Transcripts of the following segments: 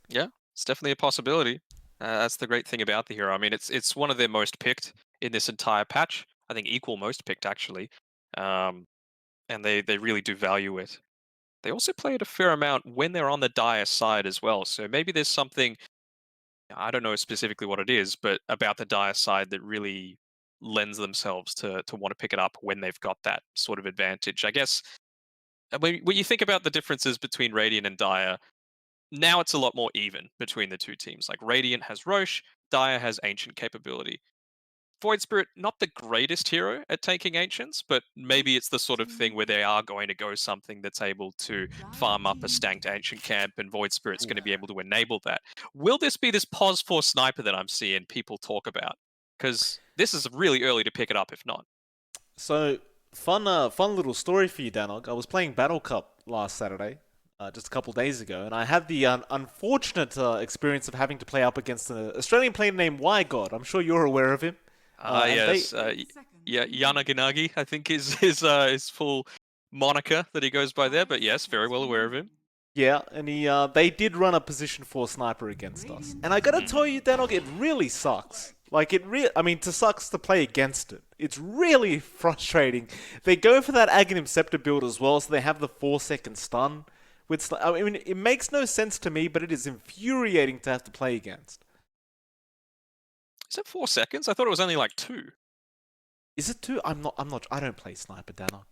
Yeah, it's definitely a possibility. That's the great thing about the hero. I mean, it's one of their most picked in this entire patch. I think equal most picked actually, um, and they really do value it. They also play it a fair amount when they're on the dire side as well. So maybe there's something, I don't know specifically what it is, but about the dire side that really lends themselves to want to pick it up when they've got that sort of advantage. I guess when you think about the differences between Radiant and Dire, now it's a lot more even between the two teams. Like Radiant has Roche, Dire has Ancient capability. Void Spirit, not the greatest hero at taking Ancients, but maybe it's the sort of thing where they are going to go something that's able to farm up a stanked Ancient camp, and Void Spirit's going to be able to enable that. Will this be this pos 4 sniper that I'm seeing people talk about? Because this is really early to pick it up if not. So fun little story for you, Danog. I was playing Battle Cup last Saturday, just a couple days ago, and I had the unfortunate experience of having to play up against an Australian player named Y God. I'm sure you're aware of him. Ah, And they, yes. Yeah, Yanaginagi, I think is his full moniker that he goes by there. But yes, very well aware of him. yeah, and they did run a position 4 sniper against us. And I gotta tell you, Danog, it really sucks. Like I mean, to sucks to play against it. It's really frustrating. They go for that Aghanim Scepter build as well, so they have the 4-second stun. I mean, it makes no sense to me, but it is infuriating to have to play against. Is it 4 seconds? I thought it was only like two. Is it two? I'm not. I'm not. I don't play sniper, Danog.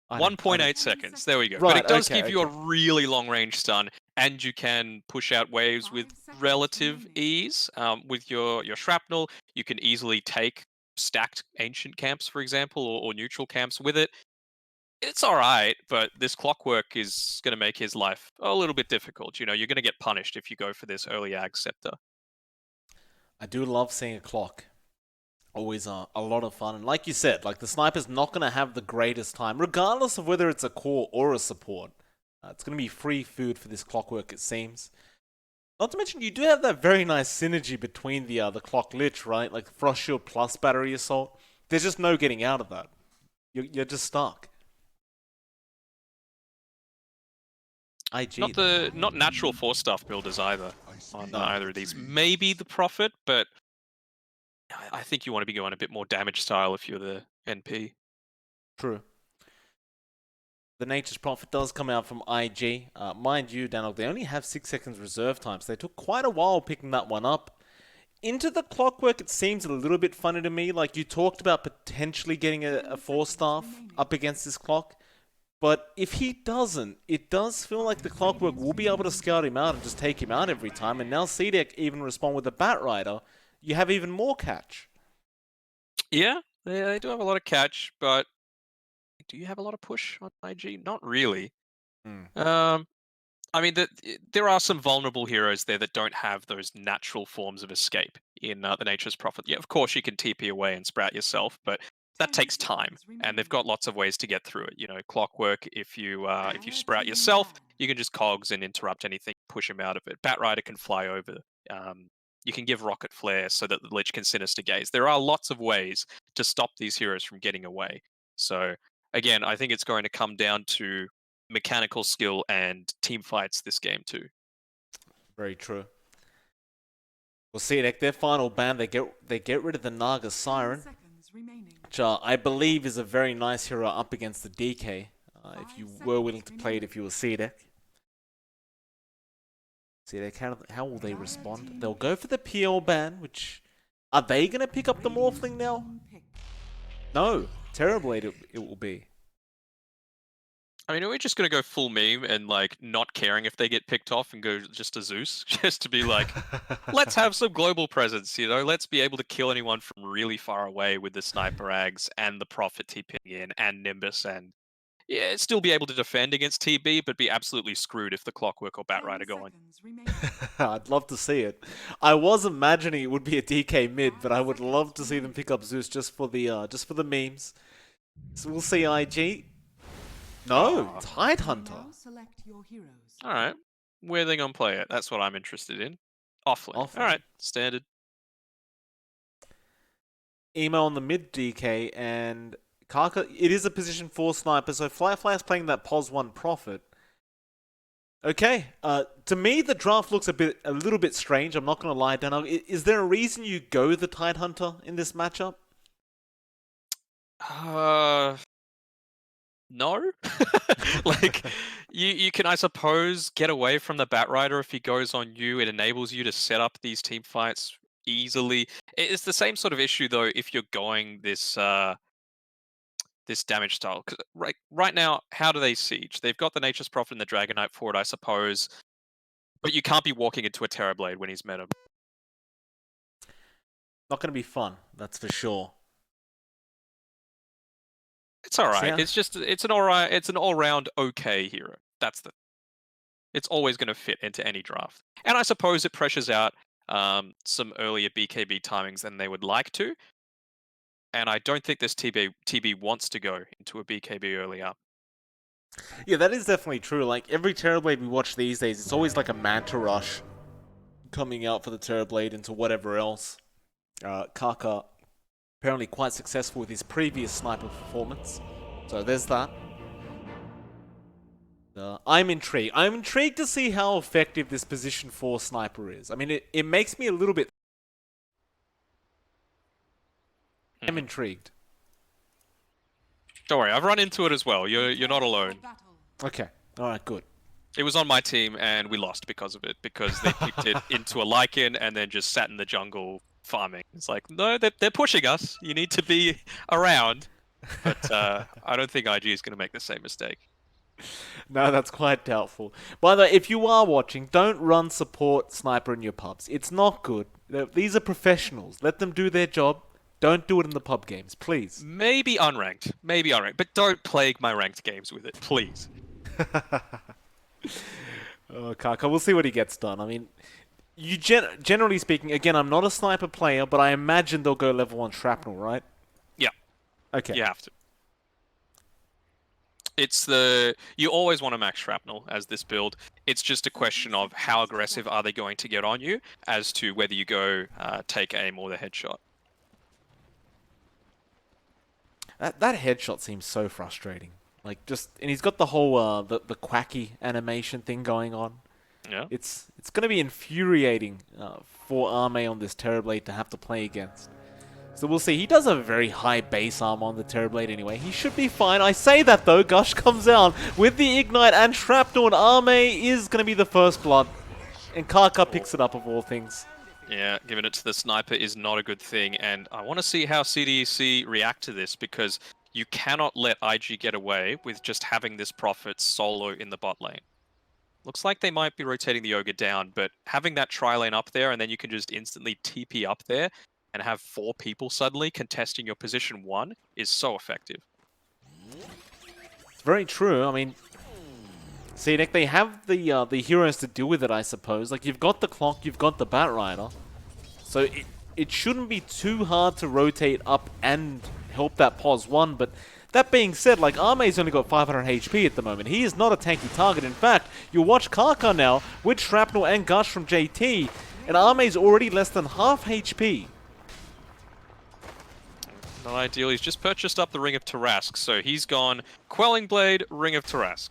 I don't. I don't. 1.8 seconds. There we go. But Right. it does Okay. give you a Okay. really long range stun, and you can push out waves with relative ease. With your shrapnel, you can easily take stacked ancient camps, for example, or neutral camps with it. It's all right, but this clockwork is going to make his life a little bit difficult. You know, you're going to get punished if you go for this early ag scepter. I do love seeing a clock. Always a lot of fun. And like you said, like the sniper's not going to have the greatest time, regardless of whether it's a core or a support. It's going to be free food for this clockwork, it seems. Not to mention, you do have that very nice synergy between the clock lich, right? Like frost shield plus battery assault. There's just no getting out of that. You're just stuck. IG though. Not natural force stuff builders either on No, either of these. Maybe the Prophet, but I think you want to be going a bit more damage style if you're the NP. true. The Nature's Prophet does come out from IG. Mind you, Danog, they only have 6 seconds reserve time, so they took quite a while picking that one up. Into the clockwork, it seems a little bit funny to me. Like, you talked about potentially getting a 4-staff up against this clock. But if he doesn't, it does feel like the clockwork will be able to scout him out and just take him out every time. And now CDEC even respond with a Bat Rider. You have even more catch. Yeah, they do have a lot of catch, but do you have a lot of push on IG? Not really. Hmm. Um, I mean, there are some vulnerable heroes there that don't have those natural forms of escape in the Nature's Prophet. Yeah, of course you can TP away and sprout yourself, but that takes time, and they've got lots of ways to get through it. You know, clockwork. If you sprout yourself, you can just cogs and interrupt anything, push him out of it. Batrider can fly over. Um, you can give rocket flare so that the Lich can sinister gaze. There are lots of ways to stop these heroes from getting away. So again, I think it's going to come down to mechanical skill and team fights this game too. Very true. Well, CDEC, their final ban, they get rid of the Naga Siren, which I believe is a very nice hero up against the DK. If you were willing to play it if you were CDEC. CDEC, how will they respond? They'll go for the PL ban, which... Are they going to pick up the Morphling now? No. Terrible it will be. I mean, are we just gonna go full meme and like not caring if they get picked off and go just to Zeus, just to be like, let's have some global presence, you know? Let's be able to kill anyone from really far away with the sniper ags and the Prophet TPing in and Nimbus and yeah, still be able to defend against TB, but be absolutely screwed if the Clockwork or Batrider go on. I'd love to see it. I was imagining it would be a DK mid, but I would love to see them pick up Zeus just for the memes. So we'll see IG. No, Oh, Tidehunter. all right. Where are they gonna play it? That's what I'm interested in. Offlane. All Offlane. right, standard. Emo on the mid DK and Karka. It is a position 4 sniper, so Fly is playing that POS 1 Prophet. Okay. To me, the draft looks a little bit strange. I'm not going to lie, Dan. Is there a reason you go the Tidehunter in this matchup? No. Like, you can, I suppose, get away from the Batrider if he goes on you. It enables you to set up these team fights easily. It's the same sort of issue though if you're going this damage style. 'Cause right now, how do they siege? They've got the Nature's Prophet and the Dragonite for it, I suppose. But you can't be walking into a Terrorblade when he's meta. Not going to be fun, that's for sure. It's all right. Yeah. It's an all-round okay hero. It's always going to fit into any draft. And I suppose it pressures out some earlier BKB timings than they would like to. And I don't think this TB wants to go into a BKB earlier. Yeah, that is definitely true. Like, every Terrorblade we watch these days, it's always like a Manta Rush coming out for the Terrorblade into whatever else. Kaka apparently quite successful with his previous sniper performance. So there's that. I'm intrigued. I'm intrigued to see how effective this position 4 sniper is. I mean, it makes me a little bit... I'm intrigued. Don't worry, I've run into it as well. You're not alone. Okay. Alright, good. It was on my team and we lost because of it. Because they picked it into a Lycan and then just sat in the jungle farming. It's like, no, they're pushing us. You need to be around. But I don't think IG is going to make the same mistake. No, that's quite doubtful. By the way, if you are watching, don't run support sniper in your pubs. It's not good. These are professionals. Let them do their job. Don't do it in the pub games, please. Maybe unranked. But don't plague my ranked games with it, please. Oh, Kaka, we'll see what he gets done. I mean, generally speaking, again, I'm not a sniper player, but I imagine they'll go level 1 shrapnel, right? Yeah. Okay. You have to. You always want to max shrapnel as this build. It's just a question of how aggressive are they going to get on you as to whether you go take aim or the headshot. That headshot seems so frustrating. Like, and he's got the whole the quacky animation thing going on. Yeah. It's going to be infuriating for Arme on this Terrorblade to have to play against. So we'll see. He does have a very high base armor on the Terrorblade anyway. He should be fine. I say that though. Gush comes out with the Ignite and Shrapnel, and Arme is going to be the first blood. And Kaka picks it up of all things. Yeah, giving it to the sniper is not a good thing, and I want to see how CDEC react to this, because you cannot let IG get away with just having this Prophet solo in the bot lane. Looks like they might be rotating the Ogre down, but having that tri-lane up there, and then you can just instantly TP up there, and have 4 people suddenly contesting your position 1 is so effective. It's very true. I mean, CDEC, they have the heroes to deal with it, I suppose. Like, you've got the Clock, you've got the Batrider. So it shouldn't be too hard to rotate up and help that pos 1, but that being said, like, Arme's only got 500 HP at the moment. He is not a tanky target. In fact, you'll watch Kaka now with Shrapnel and Gush from JT, and Arme's already less than half HP. Not ideal. He's just purchased up the Ring of Tarask, so he's gone Quelling Blade, Ring of Tarask.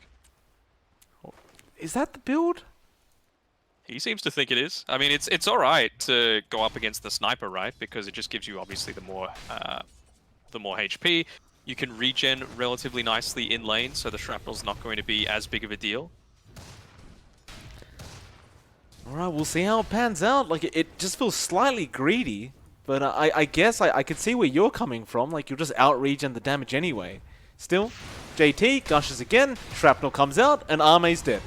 Is that the build? He seems to think it is. I mean, it's all right to go up against the sniper, right? Because it just gives you obviously the more HP. You can regen relatively nicely in lane, so the shrapnel's not going to be as big of a deal. All right, we'll see how it pans out. Like, it just feels slightly greedy, but I guess I could see where you're coming from. Like, you'll just out-regen the damage anyway. Still, JT gushes again, Shrapnel comes out, and Arme's dead.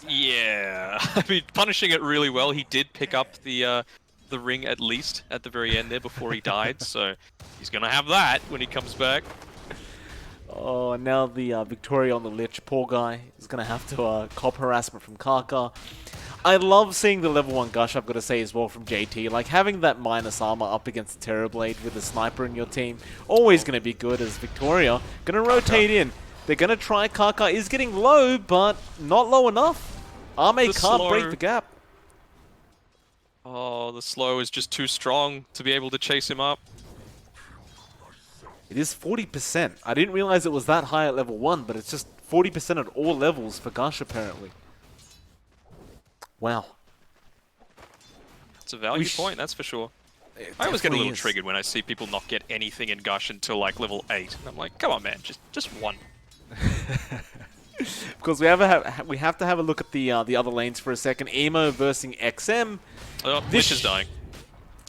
Yeah, I mean, punishing it really well. He did pick up the ring at least at the very end there before he died, so he's gonna have that when he comes back. Oh, and now the Victoria on the Lich, poor guy, is gonna have to cop harassment from Kaka. I love seeing the level 1 Gush, I've got to say as well, from JT. Like, having that minus armor up against the Terrorblade with a sniper in your team, always gonna be good, as Victoria gonna rotate in. They're gonna try. Kaka is getting low, but not low enough. Arme can't break the gap. Oh, the slow is just too strong to be able to chase him up. It is 40%. I didn't realize it was that high at level 1, but it's just 40% at all levels for Gush, apparently. Wow. It's a value point, that's for sure. I always get a little triggered when I see people not get anything in Gush until like level 8. And I'm like, come on man, just one. Of course, we have to have a look at the other lanes for a second. Emo versus XM. Oh, Wish is dying.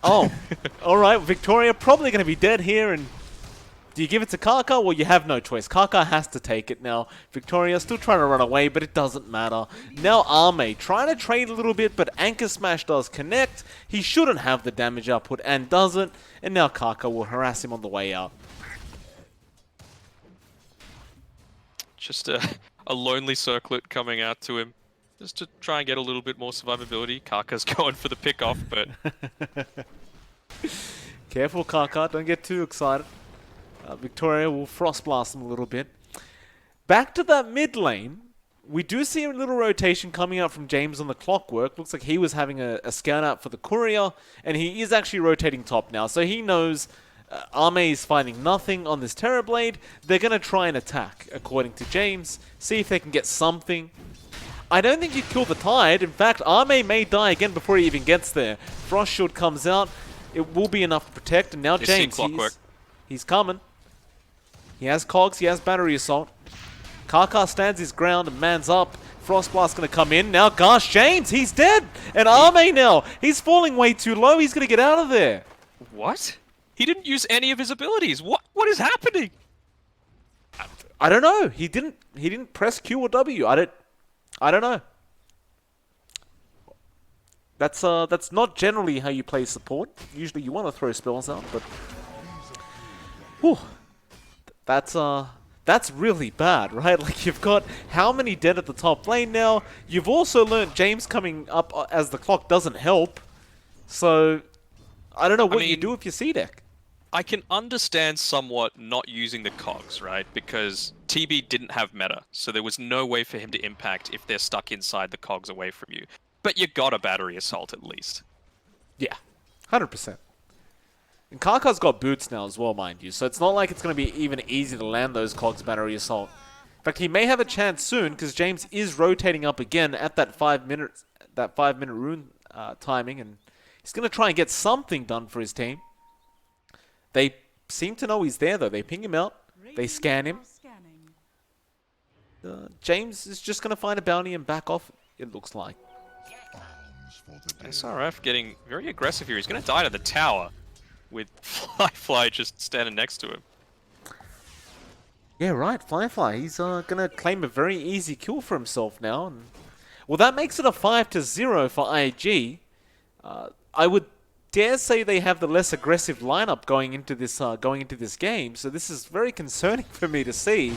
Oh, alright, Victoria probably going to be dead here, and do you give it to Kaka? Well, you have no choice. Kaka has to take it now. Victoria still trying to run away, but it doesn't matter. Now Arme trying to trade a little bit, but Anchor Smash does connect. He shouldn't have the damage output and doesn't, and now Kaka will harass him on the way out. Just a lonely circlet coming out to him. Just to try and get a little bit more survivability. Kaka's going for the pick-off, but... Careful, Kaka. Don't get too excited. Victoria will Frost Blast him a little bit. Back to that mid lane. We do see a little rotation coming out from James on the Clockwork. Looks like he was having a scout out for the Courier, and he is actually rotating top now. So he knows Arme is finding nothing on this Terrorblade. They're going to try and attack, according to James. See if they can get something. I don't think you kill the Tide. In fact, Arme may die again before he even gets there. Frost Shield comes out. It will be enough to protect. And now James, he's coming. He has Cogs, he has Battery Assault. Kaka stands his ground and mans up. Frost Blast going to come in. Now gosh, James, he's dead. And Arme now, he's falling way too low. He's going to get out of there. What? He didn't use any of his abilities. What is happening? I don't know. He didn't press Q or W. I don't know. That's not generally how you play support. Usually you want to throw spells out, but whew, that's really bad, right? Like, you've got how many dead at the top lane now? You've also learnt James coming up as the clock doesn't help. So I don't know what you do if you CDEC. I can understand somewhat not using the cogs, right? Because TB didn't have meta, so there was no way for him to impact if they're stuck inside the cogs away from you. But you got a Battery Assault at least. Yeah, 100%. And Kaka's got boots now as well, mind you, so it's not like it's going to be even easy to land those cogs Battery Assault. In fact, he may have a chance soon because James is rotating up again at that 5-minute rune timing, and he's going to try and get something done for his team. They seem to know he's there, though. They ping him out. They scan him. James is just going to find a bounty and back off, it looks like. SRF getting very aggressive here. He's going to die to the tower with Fly just standing next to him. Yeah, right. Fly. He's going to claim a very easy kill for himself now. And, well, that makes it a 5-0 for IG. I would dare say they have the less aggressive lineup going into this game, so this is very concerning for me to see.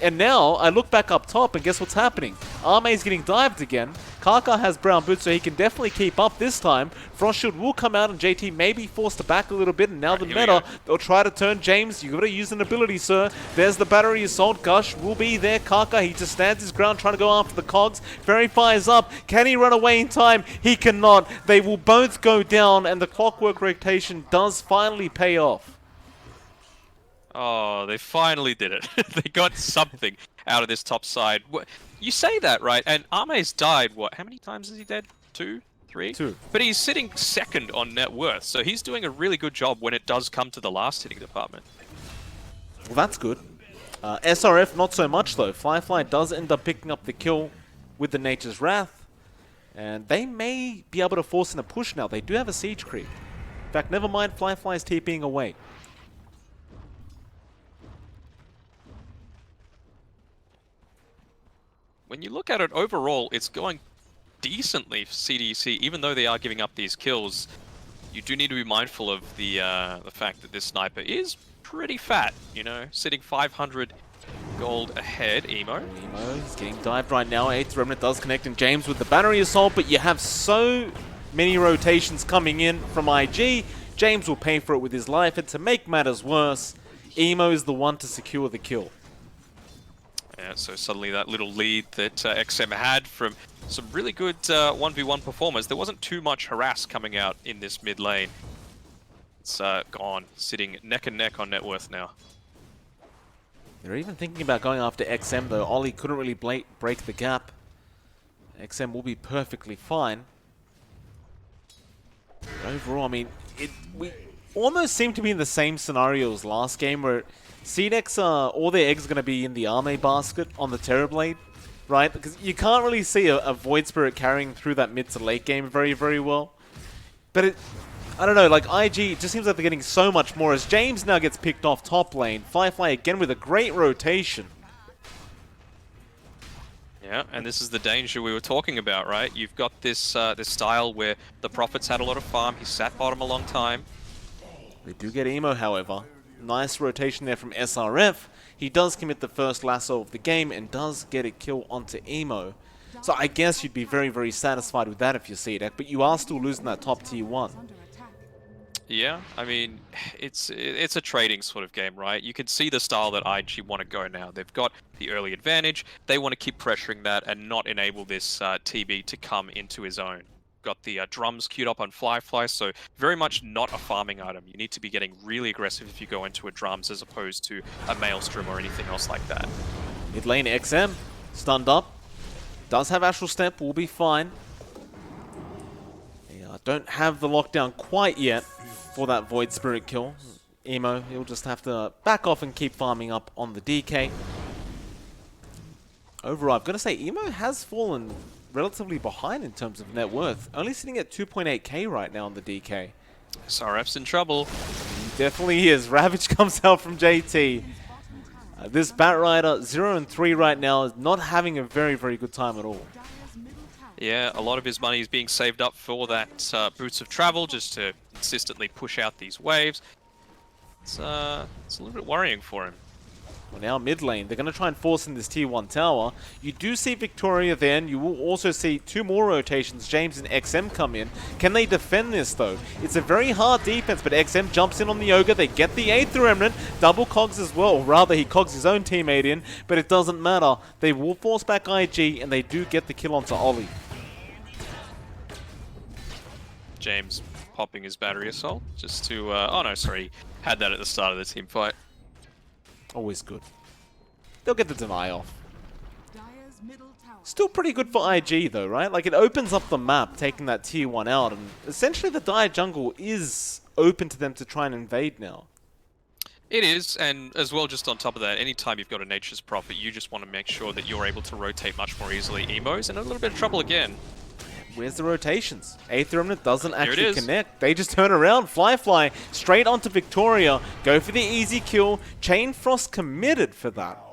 And now I look back up top and guess what's happening? Arme's getting dived again. Kaka has brown boots, so he can definitely keep up this time. Frost Shield will come out and JT may be forced to back a little bit, and now the meta, they'll try to turn James. You gotta use an ability, sir. There's the Battery Assault. Gush will be there. Kaka, he just stands his ground trying to go after the cogs. Fairy fires up. Can he run away in time? He cannot. They will both go down, and the Clockwork rotation does finally pay off. Oh, they finally did it. They got something out of this top side. You say that, right? And Arme's died, what? How many times is he dead? 2? 3? 2. But he's sitting second on net worth, so he's doing a really good job when it does come to the last hitting department. Well, that's good. SRF, not so much, though. Fly does end up picking up the kill with the Nature's Wrath. And they may be able to force in a push now. They do have a siege creep. In fact, never mind, Fly's TPing away. When you look at it overall, it's going decently for CDEC, even though they are giving up these kills. You do need to be mindful of the fact that this sniper is pretty fat, you know, sitting 500 gold ahead. Emo is getting dived right now. 8th Remnant does connect, and James with the Battery Assault, but you have so many rotations coming in from IG. James will pay for it with his life, and to make matters worse, Emo is the one to secure the kill. Yeah, so suddenly that little lead that XM had from some really good 1v1 performers, there wasn't too much harass coming out in this mid lane. It's gone, sitting neck and neck on net worth now. They're even thinking about going after XM though. Ollie couldn't really break the gap. XM will be perfectly fine. But overall, I mean, we almost seem to be in the same scenario as last game where CDEC, all their eggs are going to be in the Arme basket on the Terrorblade, right? Because you can't really see a Void Spirit carrying through that mid to late game very, very well. But I don't know, like IG, it just seems like they're getting so much more as James now gets picked off top lane. Firefly again with a great rotation. Yeah, and this is the danger we were talking about, right? You've got this this style where the Prophet's had a lot of farm, he's sat bottom a long time. They do get Emo, however. Nice rotation there from SRF. He does commit the first lasso of the game and does get a kill onto Emo. So I guess you'd be very, very satisfied with that if you're CDEC, but you are still losing that top tier 1. Yeah, I mean, it's a trading sort of game, right? You can see the style that IG want to go now. They've got the early advantage. They want to keep pressuring that and not enable this TB to come into his own. Got the drums queued up on Firefly, so very much not a farming item. You need to be getting really aggressive if you go into a drums as opposed to a Maelstrom or anything else like that. Mid lane XM, stunned up. Does have Astral Step, will be fine. Yeah, don't have the lockdown quite yet for that Void Spirit kill. Emo, he'll just have to back off and keep farming up on the DK. Overall, I'm going to say Emo has fallen relatively behind in terms of net worth. Only sitting at 2.8k right now on the DK. SRF's in trouble. He definitely is. Ravage comes out from JT. This Batrider, 0-3 right now, is not having a very, very good time at all. Yeah, a lot of his money is being saved up for that Boots of Travel, just to consistently push out these waves. It's a little bit worrying for him. Well, now mid lane, they're going to try and force in this tier 1 tower. You do see Victoria then. You will also see 2 more rotations. James and XM come in. Can they defend this, though? It's a very hard defense, but XM jumps in on the Ogre. They get the 8th Remnant. Double cogs as well. Rather, he cogs his own teammate in, but it doesn't matter. They will force back IG, and they do get the kill onto Ollie. James popping his battery assault just to... oh no, sorry. Had that at the start of the team fight. Always good. They'll get the deny off. Still pretty good for IG though, right? Like it opens up the map, taking that tier 1 out, and essentially the Dire jungle is open to them to try and invade now. It is, and as well, just on top of that, anytime you've got a Nature's Prophet, you just want to make sure that you're able to rotate much more easily. Emo's in a little bit of trouble again. Where's the rotations? 8th Remnant doesn't actually is. connect. They just turn around. Firefly straight onto Victoria. Go for the easy kill. Chain Frost committed for that.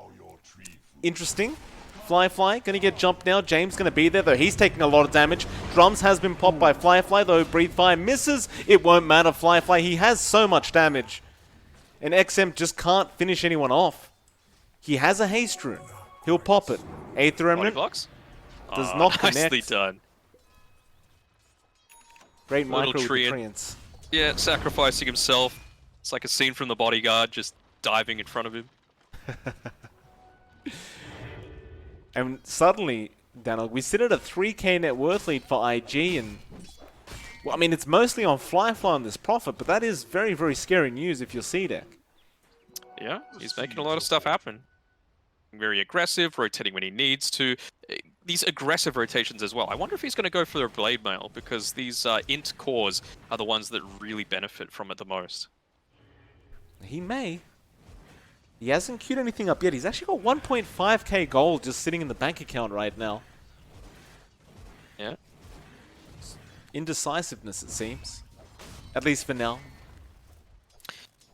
Interesting. Firefly going to get jumped now. James going to be there, though. He's taking a lot of damage. Drums has been popped by Firefly, though. Breathe Fire misses. It won't matter. Firefly, he has so much damage. And XM just can't finish anyone off. He has a haste rune. He'll pop it. 8th Remnant does not connect. Nicely done. Great Little micro with the Treant. Treants. Yeah, sacrificing himself. It's like a scene from The Bodyguard, just diving in front of him. And suddenly, Daniel, we sit at a 3k net worth lead for IG, and well, I mean, it's mostly on Firefly on this Prophet, but that is very, very scary news if you're CDEC. Yeah, he's making a lot of stuff happen. Very aggressive, rotating when he needs to. These aggressive rotations as well. I wonder if he's going to go for the Blade Mail, because these int cores are the ones that really benefit from it the most. He may. He hasn't queued anything up yet. He's actually got 1.5k gold just sitting in the bank account right now. Yeah. Indecisiveness, it seems. At least for now.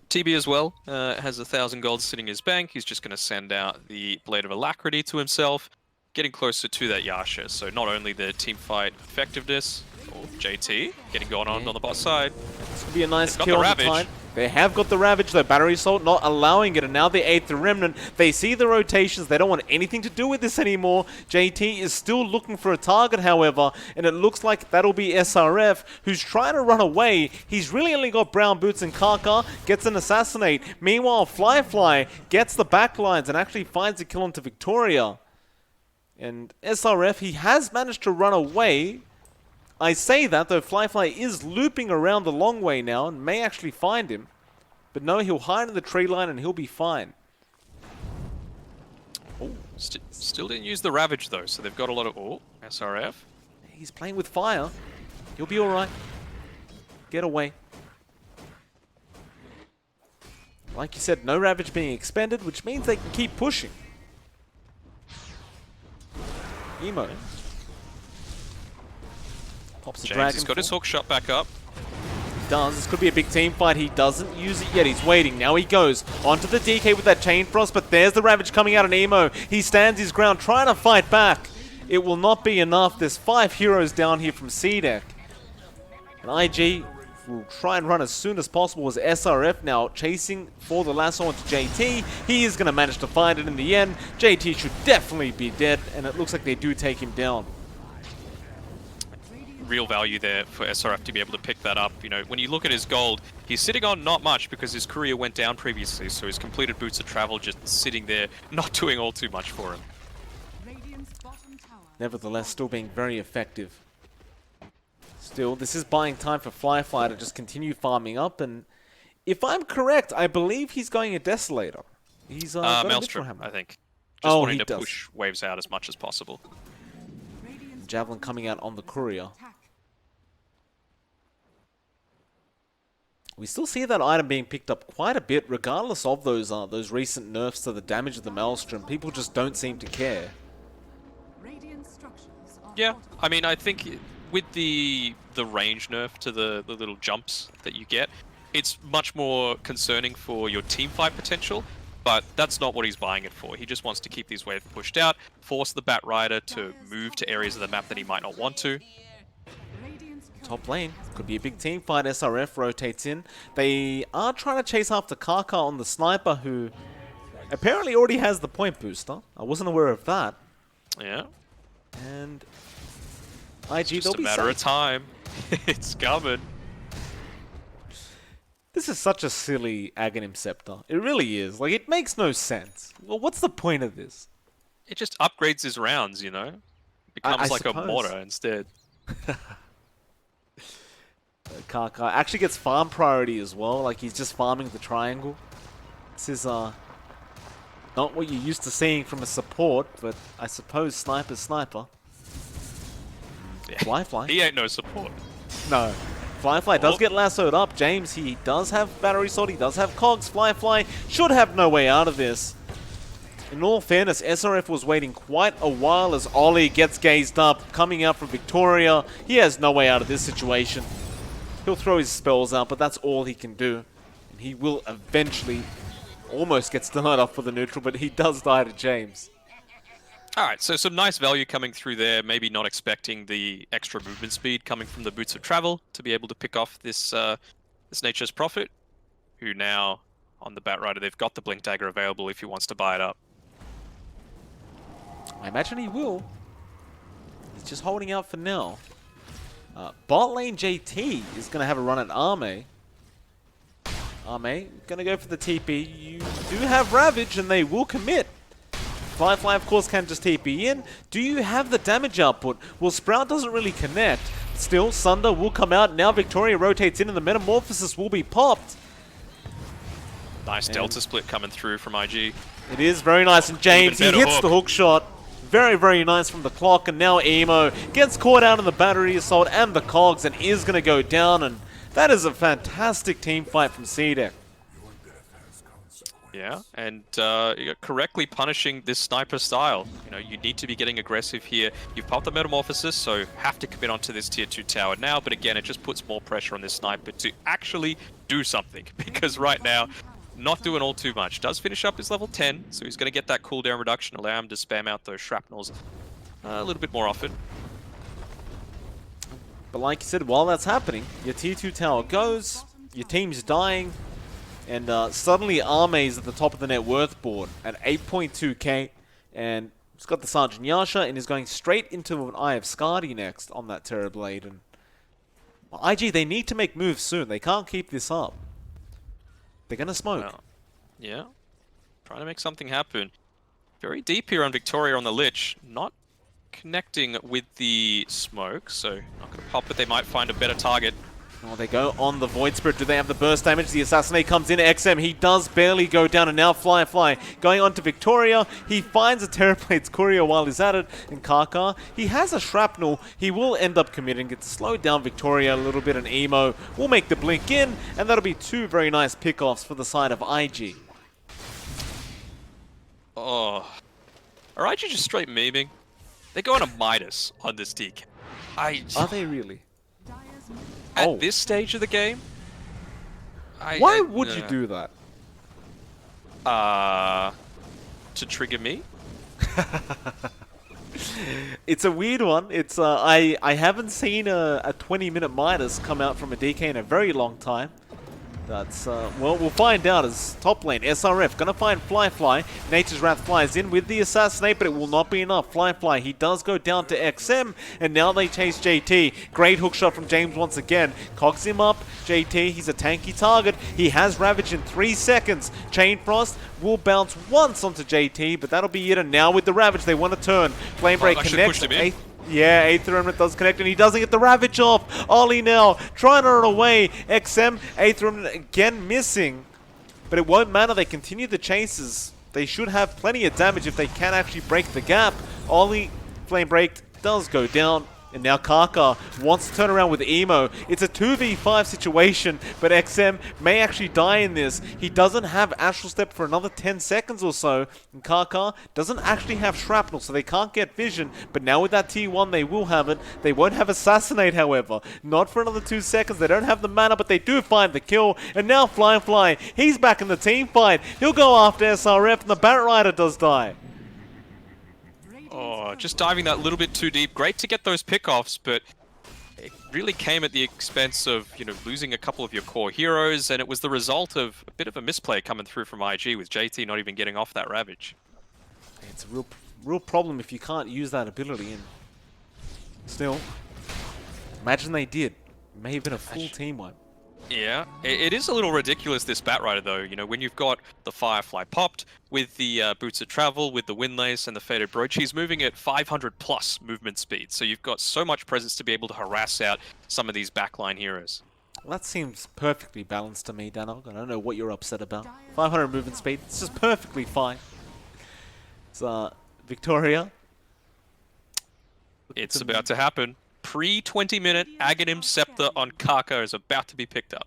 TB as well has 1,000 gold sitting in his bank. He's just going to send out the Blade of Alacrity to himself, getting closer to that Yasha. So not only the team fight effectiveness, JT getting going on the bot side. This could be a nice They've got kill the on the Ravage. time. They have got the Ravage, though. Battery Assault not allowing it, and now the 8th Remnant. They see the rotations. They don't want anything to do with this anymore. JT is still looking for a target, however, and it looks like that'll be SRF, who's trying to run away. He's really only got Brown Boots and Kaka, gets an Assassinate. Meanwhile, Firefly gets the backlines and actually finds a kill onto Victoria. And SRF, he has managed to run away. I say that, though Firefly is looping around the long way now and may actually find him. But no, he'll hide in the tree line and he'll be fine. Still didn't use the Ravage though, so they've got a lot of... Oh, SRF. He's playing with fire. He'll be alright. Get away. Like you said, no Ravage being expended, which means they can keep pushing. Emo. Pops the James dragon. has got his hook shot back up. He does. This could be a big team fight. He doesn't use it yet. He's waiting. Now he goes onto the DK with that Chain Frost, but there's the Ravage coming out on Emo. He stands his ground, trying to fight back. It will not be enough. There's 5 heroes down here from CDEC. And IG will try and run as soon as possible as SRF now chasing for the lasso onto JT. He is going to manage to find it in the end. JT should definitely be dead, and it looks like they do take him down. Real value there for SRF to be able to pick that up. You know, when you look at his gold, he's sitting on not much because his courier went down previously, so his completed boots of travel just sitting there, not doing all too much for him. Nevertheless, still being very effective. Still, this is buying time for Flyfly to just continue farming up, and if I'm correct, I believe he's going a Desolator. He's got a Maelstrom, Hammer. I think. Just Oh, wanting he to does. push waves out as much as possible. Javelin coming out on the Courier. We still see that item being picked up quite a bit, regardless of those recent nerfs to the damage of the Maelstrom. People just don't seem to care. Yeah, I mean, I think with the range nerf to the little jumps that you get, it's much more concerning for your team fight potential, but that's not what he's buying it for. He just wants to keep these waves pushed out, force the Bat Rider to move to areas of the map that he might not want to. Top lane. Could be a big team fight. SRF rotates in. They are trying to chase after Kaka on the Sniper, who apparently already has the point booster. I wasn't aware of that. Yeah. And IG, Just they'll a be matter safe. of time. It's coming. This is such a silly Aghanim Scepter. It really is. Like, it makes no sense. Well, what's the point of this? It just upgrades his rounds, you know? Becomes like suppose. a mortar instead. Kaka actually gets farm priority as well. Like, he's just farming the triangle. This is not what you're used to seeing from a support, but I suppose Sniper's Sniper. Yeah. Flyfly. He ain't no support. No. Flyfly does get lassoed up. James, he does have battery sword. He does have cogs. Flyfly should have no way out of this. In all fairness, SRF was waiting quite a while as Ollie gets gazed up, coming out from Victoria. He has no way out of this situation. He'll throw his spells out, but that's all he can do. And he will eventually almost get denied off for the neutral, but he does die to James. Alright, so some nice value coming through there. Maybe not expecting the extra movement speed coming from the Boots of Travel to be able to pick off this this Nature's Prophet, who now, on the Bat Rider, they've got the Blink Dagger available if he wants to buy it up. I imagine he will. He's just holding out for now. Bot lane JT is going to have a run at Arme. Arme, going to go for the TP. You do have Ravage, and they will commit. Flyfly, of course, can just TP in. Do you have the damage output? Well, Sprout doesn't really connect. Still, Sunder will come out. Now Victoria rotates in, and the Metamorphosis will be popped. Nice Delta split coming through from IG. It is very nice, and James, he better hits hook. the hook shot. Very, very nice from the clock, and now Emo gets caught out in the battery assault and the cogs and is going to go down, and that is a fantastic team fight from CDEC. Yeah, and correctly punishing this sniper style. You know, you need to be getting aggressive here. You've popped the Metamorphosis, so have to commit onto this tier 2 tower now, but again, it just puts more pressure on this sniper to actually do something, because right now, not doing all too much. Does finish up his level 10, so he's going to get that cooldown reduction, allow him to spam out those shrapnels a little bit more often. But like you said, while that's happening, your tier 2 tower goes, your team's dying, and suddenly Arme's at the top of the net worth board at 8.2k, and he's got the Sergeant Yasha, and is going straight into an Eye of Skadi next on that Terrorblade. And IG, they need to make moves soon. They can't keep this up. They're going to smoke. Well, yeah, trying to make something happen. Very deep here on Victoria on the Lich, not connecting with the smoke, so not going to pop it. They might find a better target. Oh, they go on the Void Spirit. Do they have the burst damage? The Assassinate comes in. XM, he does barely go down, and now Fly going on to Victoria. He finds a Terrorblades Courier while he's at it, and Kaka, he has a Shrapnel. He will end up committing it to slow down Victoria a little bit, and Emo will make the blink in, and that'll be two very nice pickoffs for the side of IG. Oh. Are IG just straight memeing? They go on a Midas on this DK. Are they really? At this stage of the game? Why would you do that? To trigger me? It's a weird one. It's I haven't seen a 20-minute Midas come out from a DK in a very long time. That's, well, we'll find out as top lane. SRF gonna find Fly. Nature's Wrath flies in with the Assassinate, but it will not be enough. Fly, he does go down to XM, and now they chase JT. Great hook shot from James once again. Cocks him up. JT, he's a tanky target. He has Ravage in 3 seconds. Chain Frost will bounce once onto JT, but that'll be it. And now with the Ravage, they want to turn. Flame Break connects. Yeah, Aether Remnant does connect, and he doesn't get the Ravage off. Ollie now trying to run away. XM, Aether Remnant again missing. But it won't matter. They continue the chases. They should have plenty of damage if they can actually break the gap. Ollie, Flame Break does go down. And now Kaka wants to turn around with Emo. It's a 2v5 situation, but XM may actually die in this. He doesn't have Astral Step for another 10 seconds or so. And Kaka doesn't actually have Shrapnel, so they can't get vision. But now with that T1, they will have it. They won't have Assassinate, however. Not for another 2 seconds. They don't have the mana, but they do find the kill. And now Fly, he's back in the team fight. He'll go after SRF, and the Bat Rider does die. Oh, just diving that little bit too deep. Great to get those pickoffs, but it really came at the expense of, losing a couple of your core heroes, and it was the result of a bit of a misplay coming through from IG with JT not even getting off that Ravage. It's a real problem if you can't use that ability, and still, imagine they did. It may have been a full team wipe. Yeah, it is a little ridiculous, this Bat Rider, though. When you've got the Firefly popped, with the Boots of Travel, with the Windlace and the Faded Brooch, he's moving at 500 plus movement speed. So you've got so much presence to be able to harass out some of these backline heroes. Well, that seems perfectly balanced to me, Danog. I don't know what you're upset about. 500 movement speed, it's just perfectly fine. It's Victoria. It's about to happen. Pre-20-minute Aghanim Scepter on Kaka is about to be picked up.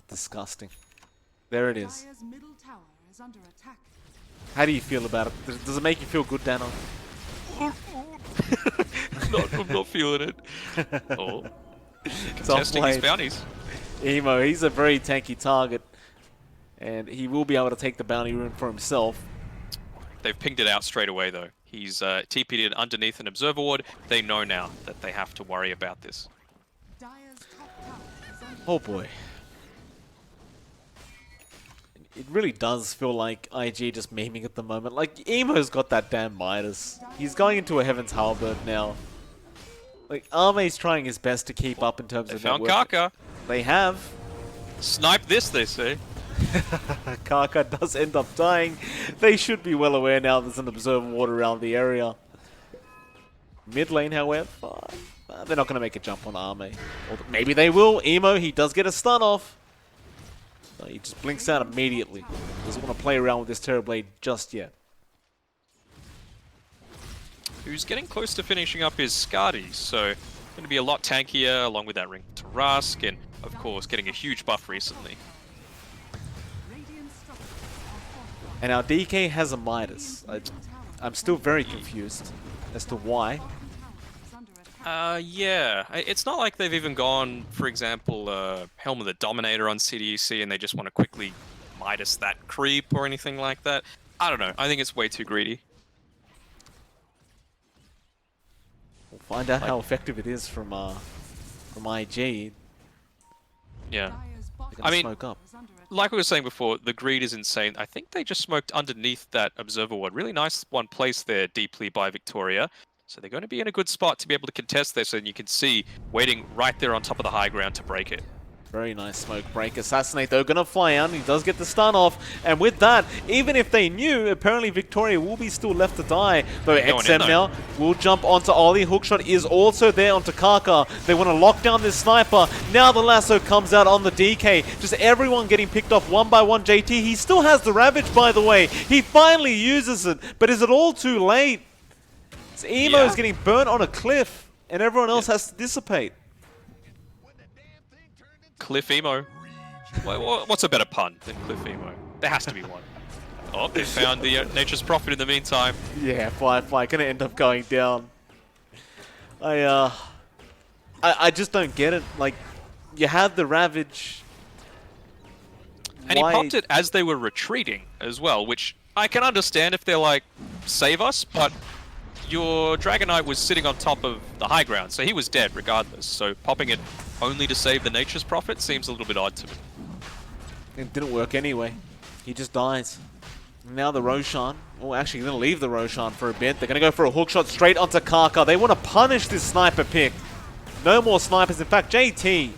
Disgusting. There it is. How do you feel about it? Does it make you feel good, Dano? I'm not feeling it. Oh. Contesting his bounties. Emo, he's a very tanky target. And he will be able to take the bounty rune for himself. They've pinged it out straight away, though. He's TP'd it underneath an Observer Ward. They know now that they have to worry about this. Oh boy. It really does feel like IG just memeing at the moment. Like, Emo's got that damn Midas. He's going into a Heaven's Halberd now. Like, Arme's trying his best to keep up in terms of found Kaka. They have. Snipe this, they say. Kaka does end up dying. They should be well aware now there's an Observer Ward around the area. Mid lane, however, they're not going to make a jump on Arme. Or maybe they will. Emo, he does get a stun off. He just blinks out immediately. Doesn't want to play around with this Terrorblade just yet. Who's getting close to finishing up his Skadi, so going to be a lot tankier along with that Ring to Rusk, and of course getting a huge buff recently. And our DK has a Midas. I'm still very confused as to why. Yeah. It's not like they've even gone, for example, Helm of the Dominator on CDEC and they just want to quickly Midas that creep or anything like that. I don't know. I think it's way too greedy. We'll find out how effective it is from IG. Yeah. I mean, smoke up. Like we were saying before, the greed is insane. I think they just smoked underneath that Observer Ward. Really nice one placed there deeply by Victoria. So they're going to be in a good spot to be able to contest this, and you can see waiting right there on top of the high ground to break it. Very nice smoke break. Assassinate, though, gonna fly out. He does get the stun off. And with that, even if they knew, apparently Victoria will be still left to die. Though XM now will jump onto Ollie. Hookshot is also there onto Kaka. They want to lock down this sniper. Now the lasso comes out on the DK. Just everyone getting picked off one by one. JT, he still has the Ravage, by the way. He finally uses it. But is it all too late? Emo is getting burnt on a cliff. And everyone else has to dissipate. Cliff Emo. What's a better pun than Cliff Emo? There has to be one. Oh, they found the Nature's Prophet in the meantime. Yeah, Firefly gonna end up going down. I just don't get it. Like, you had the Ravage. And he popped it as they were retreating as well, which I can understand if they're like, save us, but your Dragon Knight was sitting on top of the high ground, so he was dead regardless. So popping it only to save the Nature's Prophet seems a little bit odd to me. It didn't work anyway. He just dies. Now the Roshan. Oh, actually, going to leave the Roshan for a bit. They're going to go for a hookshot straight onto Kaka. They want to punish this sniper pick. No more snipers. In fact, JT,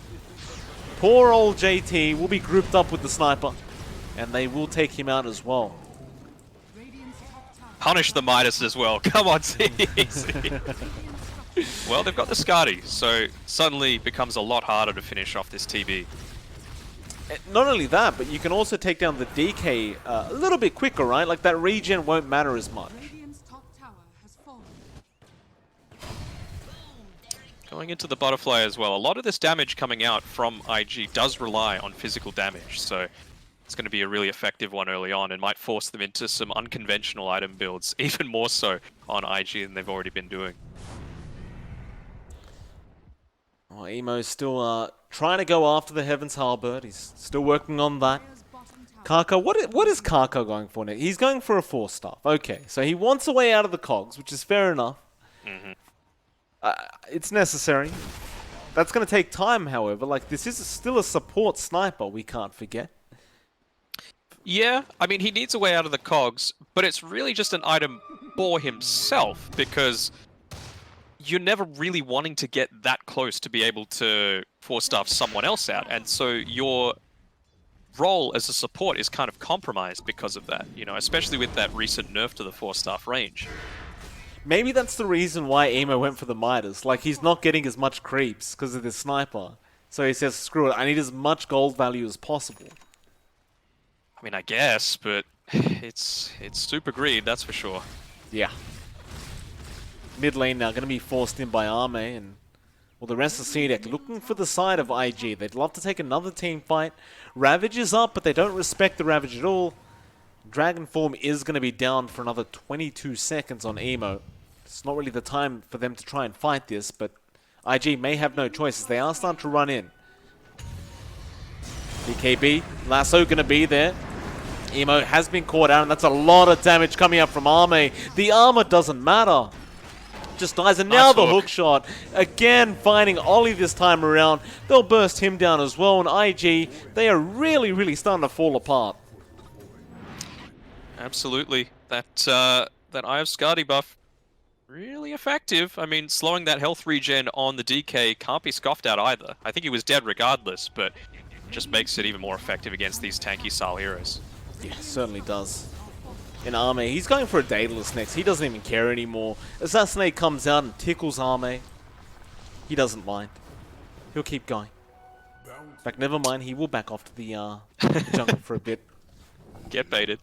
poor old JT, will be grouped up with the sniper. And they will take him out as well. Punish the Midas as well. Come on, CDEC. Well, they've got the Skadi, so suddenly becomes a lot harder to finish off this TB. Not only that, but you can also take down the DK a little bit quicker, right? Like, that regen won't matter as much. Going into the Butterfly as well, a lot of this damage coming out from IG does rely on physical damage, so it's going to be a really effective one early on and might force them into some unconventional item builds, even more so on IG than they've already been doing. Oh, Emo's still trying to go after the Heaven's Halberd. He's still working on that. Kaka, what is Kaka going for now? He's going for a 4-star. Okay, so he wants a way out of the cogs, which is fair enough. It's necessary. That's going to take time, however. Like, this is still a support sniper, we can't forget. Yeah, I mean, he needs a way out of the cogs, but it's really just an item for himself, because you're never really wanting to get that close to be able to 4-star someone else out, and so your role as a support is kind of compromised because of that, you know, especially with that recent nerf to the 4-star range. Maybe that's the reason why Emo went for the Midas. Like, he's not getting as much creeps because of this sniper. So he says, screw it, I need as much gold value as possible. I mean, I guess, but it's super greed, that's for sure. Yeah. Mid lane now going to be forced in by Arme, and well, the rest of CDEC looking for the side of IG. They'd love to take another team fight. Ravage is up, but they don't respect the Ravage at all. Dragon form is going to be down for another 22 seconds on Emo. It's not really the time for them to try and fight this, but IG may have no choice as they are starting to run in. BKB, Lasso going to be there. Emo has been caught out, and that's a lot of damage coming up from Arme. The armor doesn't matter. Just dies, and now the hook shot. Again, finding Ollie this time around. They'll burst him down as well, and IG, they are really, really starting to fall apart. Absolutely. That Eye of Skadi buff, really effective. I mean, slowing that health regen on the DK can't be scoffed at either. I think he was dead regardless, but just makes it even more effective against these tanky style heroes. Yeah, certainly does. In Arme, he's going for a Daedalus next. He doesn't even care anymore. Assassinate comes out and tickles Arme. He doesn't mind. He'll keep going. In fact, never mind. He will back off to the jungle for a bit. Get baited.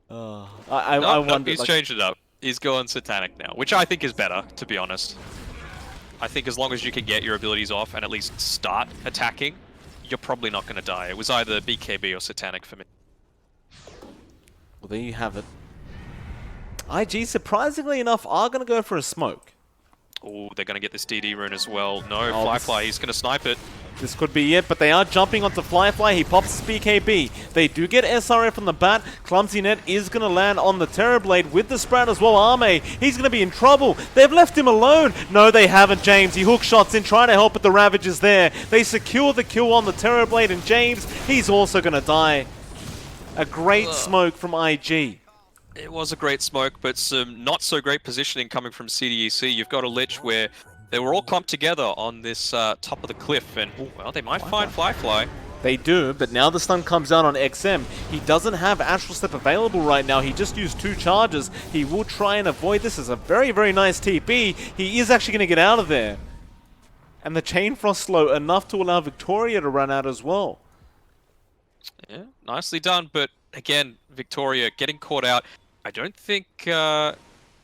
I wonder. He's changed it up. He's going Satanic now, which I think is better, to be honest. I think as long as you can get your abilities off and at least start attacking, you're probably not going to die. It was either BKB or Satanic for me. Well, there you have it. IG, surprisingly enough, are going to go for a smoke. Oh, they're going to get this DD rune as well. No, Firefly, he's going to snipe it. This could be it, but they are jumping onto Firefly. He pops his BKB. They do get SRF from the bat. Clumsy Net is going to land on the Terrorblade with the Sprout as well. Arme, he's going to be in trouble. They've left him alone. No, they haven't, James. He hook shots in, trying to help, but the Ravage is there. They secure the kill on the Terrorblade, and James, he's also going to die. A great smoke from IG. It was a great smoke, but some not so great positioning coming from CDEC. You've got a Lich where They were all clumped together on this top of the cliff, and well, they might find Fly. They do, but now the stun comes down on XM. He doesn't have Astral Step available right now. He just used 2 charges. He will try and avoid this. As a very, very nice TP. He is actually going to get out of there. And the Chain Frost slow enough to allow Victoria to run out as well. Yeah, nicely done, but again, Victoria getting caught out. I don't think the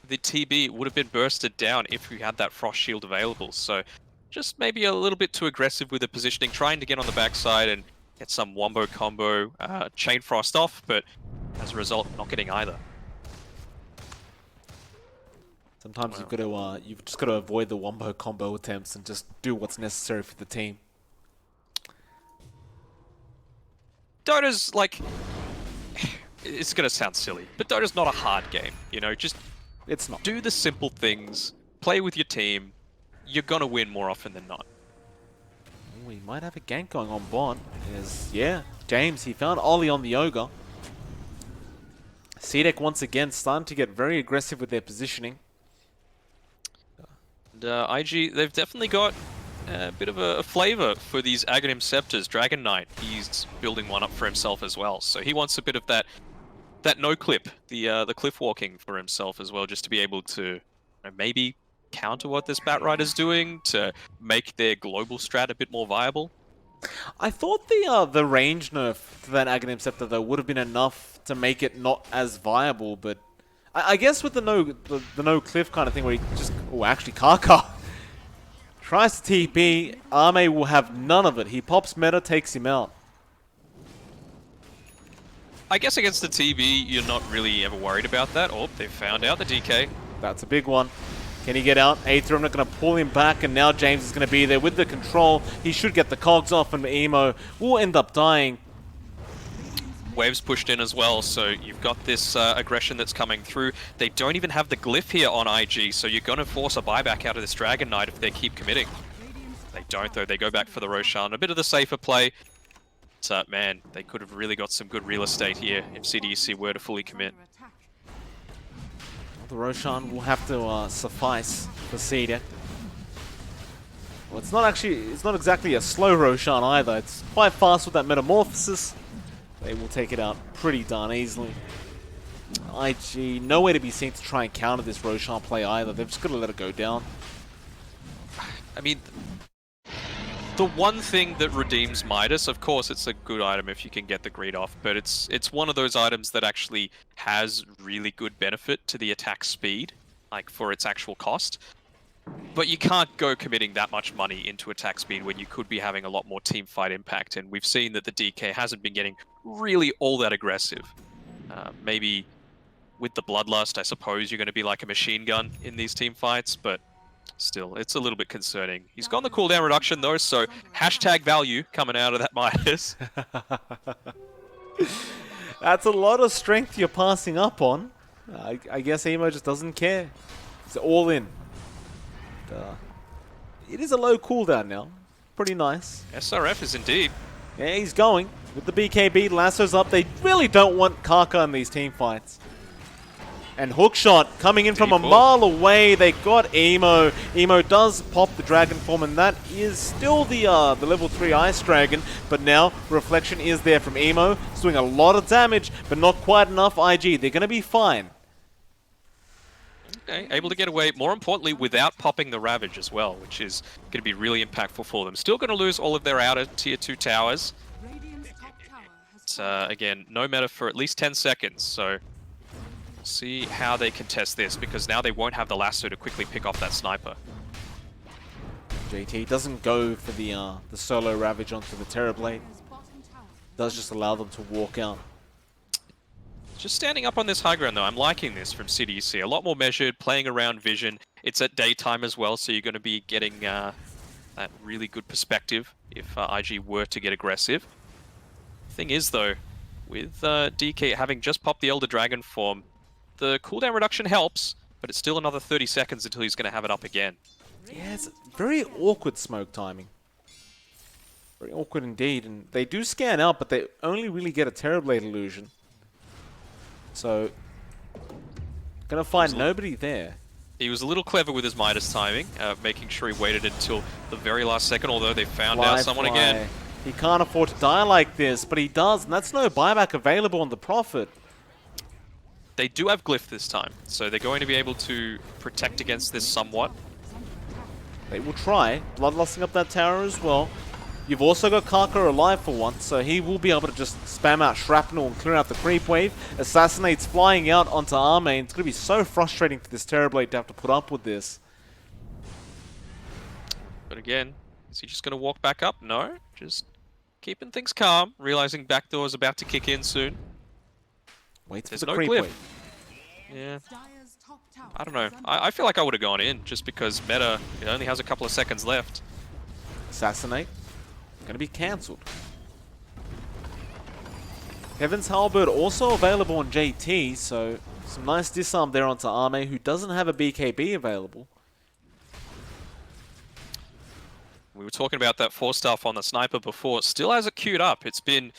TB would have been bursted down if we had that Frost Shield available, so just maybe a little bit too aggressive with the positioning, trying to get on the backside and get some wombo combo Chain Frost off, but as a result, not getting either. Sometimes you've just got to avoid the wombo combo attempts and just do what's necessary for the team. Dota's like, it's gonna sound silly, but Dota's not a hard game. You know, just It's not. do the simple things, play with your team. You're gonna win more often than not. We might have a gank going on bot. Yeah, James, he found Ollie on the Ogre. CDEC once again starting to get very aggressive with their positioning. And IG, they've definitely got a bit of a flavor for these Aghanim Scepters. Dragon Knight, he's building one up for himself as well. So he wants a bit of that no clip, the cliff walking for himself as well, just to be able to maybe counter what this Batrider's doing to make their global strat a bit more viable. I thought the range nerf to that Aghanim Scepter though would have been enough to make it not as viable, but I guess with the no cliff kind of thing where he just actually Kaka tries to TP, Arme will have none of it. He pops meta, takes him out. I guess against the TB, you're not really ever worried about that. Oh, they found out the DK. That's a big one. Can he get out? Aether, not going to pull him back, and now James is going to be there with the control. He should get the cogs off, and Emo will end up dying. Waves pushed in as well, so you've got this aggression that's coming through. They don't even have the glyph here on IG, so you're going to force a buyback out of this Dragon Knight if they keep committing. They don't, though. They go back for the Roshan. A bit of the safer play. But, man, they could have really got some good real estate here if CDEC were to fully commit. The Roshan will have to suffice for CDEC. Well, it's not exactly a slow Roshan either. It's quite fast with that metamorphosis. They will take it out pretty darn easily. IG, nowhere to be seen to try and counter this Roshan play either. They've just got to let it go down. I mean, the one thing that redeems Midas, of course, it's a good item if you can get the greed off, but it's one of those items that actually has really good benefit to the attack speed, like for its actual cost. But you can't go committing that much money into attack speed when you could be having a lot more team fight impact, and we've seen that the DK hasn't been getting really all that aggressive. Maybe with the Bloodlust, I suppose you're going to be like a machine gun in these team fights, but still, it's a little bit concerning. He's got the cooldown reduction though, so hashtag value coming out of that Midas. That's a lot of strength you're passing up on. I guess Emo just doesn't care. It's all in. It is a low cooldown now. Pretty nice. SRF is indeed. Yeah, he's going. With the BKB, Lasso's up. They really don't want Kaka in these team fights. And Hookshot coming in from a mile away. They got Emo. Emo does pop the Dragon Form, and that is still the level 3 Ice Dragon. But now, Reflection is there from Emo. It's doing a lot of damage, but not quite enough IG. They're going to be fine. Okay, able to get away, more importantly, without popping the Ravage as well, which is going to be really impactful for them. Still going to lose all of their outer tier 2 towers. But, again, no meta for at least 10 seconds, so see how they contest this, because now they won't have the lasso to quickly pick off that sniper. JT doesn't go for the solo Ravage onto the Terrorblade. Does just allow them to walk out. Just standing up on this high ground though, I'm liking this from CDEC. A lot more measured, playing around vision. It's at daytime as well, so you're going to be getting that really good perspective if IG were to get aggressive. Thing is though, with DK having just popped the Elder Dragon form, the cooldown reduction helps, but it's still another 30 seconds until he's going to have it up again. Yeah, it's very awkward smoke timing. Very awkward indeed, and they do scan out, but they only really get a Terrorblade illusion. So, gonna find nobody there. He was a little clever with his Midas timing, making sure he waited until the very last second, although they found out someone again. He can't afford to die like this, but he does, and that's no buyback available on the Prophet. They do have Glyph this time, so they're going to be able to protect against this somewhat. They will try, bloodlusting up that tower as well. You've also got Kaka alive for once, so he will be able to just spam out Shrapnel and clear out the creep wave. Assassinate's flying out onto Armane. It's going to be so frustrating for this Terrorblade to have to put up with this. But again, is he just going to walk back up? No, just keeping things calm, realizing backdoor is about to kick in soon. Waits There's for the no creep Glyph. wave. Yeah. I don't know. I feel like I would have gone in just because meta, it only has a couple of seconds left. Assassinate. Going to be cancelled. Heaven's Halberd also available on JT, so some nice disarm there onto Arme, who doesn't have a BKB available. We were talking about that 4-star on the sniper before. Still has it queued up. It's been,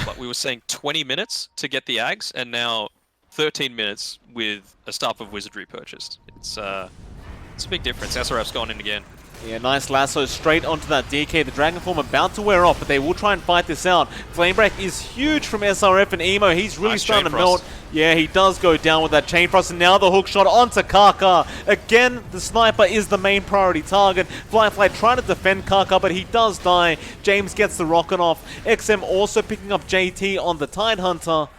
what we were saying, 20 minutes to get the Ags, and now 13 minutes with a Staff of Wizardry purchased. It's a big difference. SRF's gone in again. Yeah, nice lasso straight onto that DK. The Dragon Form about to wear off, but they will try and fight this out. Flamebreak is huge from SRF and Emo. He's really starting to melt. Yeah, he does go down with that Chain Frost, and now the hook shot onto Kaka. Again, the sniper is the main priority target. Flyfly trying to defend Kaka, but he does die. James gets the rocket off. XM also picking up JT on the Tidehunter.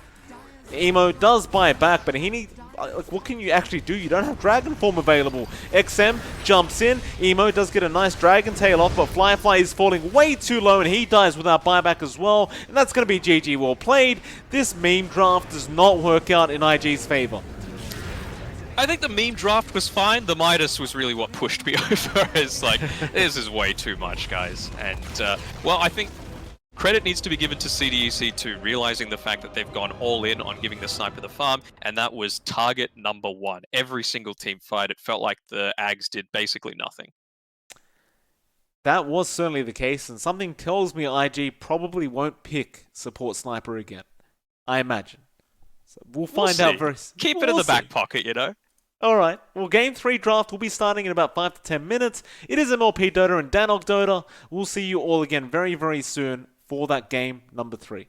Emo does buy back, but he needs... Like, what can you actually do? You don't have Dragon Form available. XM jumps in. Emo does get a nice Dragon Tail off, but Flyfly is falling way too low, and he dies without buyback as well. And that's going to be GG well played. This meme draft does not work out in IG's favor. I think the meme draft was fine. The Midas was really what pushed me over. It's like, this is way too much, guys. And, well, I think credit needs to be given to CDEC too, realizing the fact that they've gone all in on giving the sniper the farm, and that was target number one. Every single team fight, it felt like the Ags did basically nothing. That was certainly the case, and something tells me IG probably won't pick support sniper again. I imagine. So we'll find out very soon. Keep it in the back pocket, you know? Alright, well, Game 3 draft will be starting in about 5 to 10 minutes. It is MLP Dota and Danog Dota. We'll see you all again very, very soon for that game number 3.